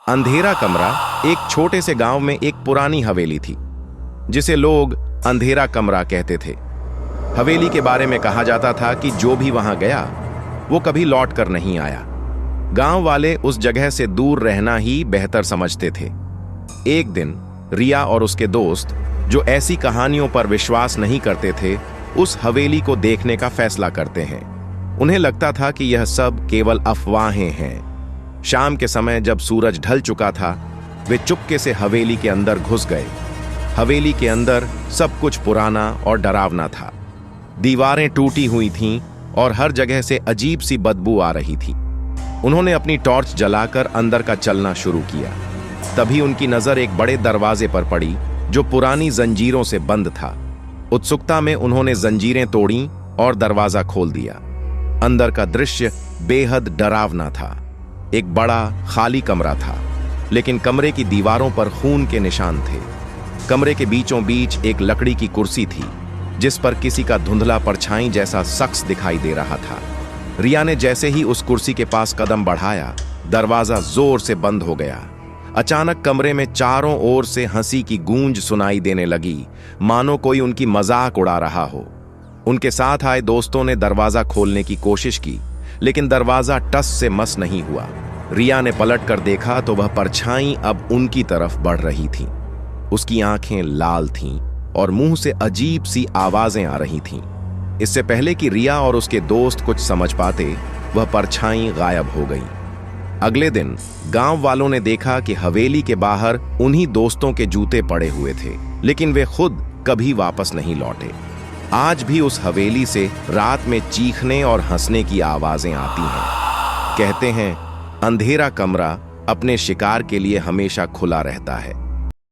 अंधेरा कमरा। एक छोटे से गांव में एक पुरानी हवेली थी जिसे लोग अंधेरा कमरा कहते थे। हवेली के बारे में कहा जाता था कि जो भी वहां गया वो कभी लौट कर नहीं आया। गांव वाले उस जगह से दूर रहना ही बेहतर समझते थे। एक दिन रिया और उसके दोस्त, जो ऐसी कहानियों पर विश्वास नहीं करते थे, उस हवेली को देखने का फैसला करते हैं। उन्हें लगता था कि यह सब केवल अफवाहें हैं। शाम के समय जब सूरज ढल चुका था, वे चुपके से हवेली के अंदर घुस गए। हवेली के अंदर सब कुछ पुराना और डरावना था। दीवारें टूटी हुई थीं और हर जगह से अजीब सी बदबू आ रही थी। उन्होंने अपनी टॉर्च जलाकर अंदर का चलना शुरू किया। तभी उनकी नजर एक बड़े दरवाजे पर पड़ी जो पुरानी जंजीरों से बंद था। उत्सुकता में उन्होंने जंजीरें तोड़ी और दरवाजा खोल दिया। अंदर का दृश्य बेहद डरावना था। एक बड़ा खाली कमरा था, लेकिन कमरे की दीवारों पर खून के निशान थे। कमरे के बीचों बीच एक लकड़ी की कुर्सी थी जिस पर किसी का धुंधला परछाई जैसा शख्स दिखाई दे रहा था। रिया ने जैसे ही उस कुर्सी के पास कदम बढ़ाया, दरवाजा जोर से बंद हो गया। अचानक कमरे में चारों ओर से हंसी की गूंज सुनाई देने लगी, मानो कोई उनकी मजाक उड़ा रहा हो। उनके साथ आए दोस्तों ने दरवाजा खोलने की कोशिश की, लेकिन दरवाजा टस से मस नहीं हुआ। रिया ने पलटकर देखा तो वह परछाई अब उनकी तरफ बढ़ रही थी। उसकी आंखें लाल थीं और मुंह से अजीब सी आवाजें आ रही थीं। इससे पहले कि रिया और उसके दोस्त कुछ समझ पाते, वह परछाई गायब हो गई। अगले दिन गांव वालों ने देखा कि हवेली के बाहर उन्हीं दोस्तों के जूते पड़े हुए थे, लेकिन वे खुद कभी वापस नहीं लौटे। आज भी उस हवेली से रात में चीखने और हंसने की आवाजें आती हैं। कहते हैं, अंधेरा कमरा अपने शिकार के लिए हमेशा खुला रहता है।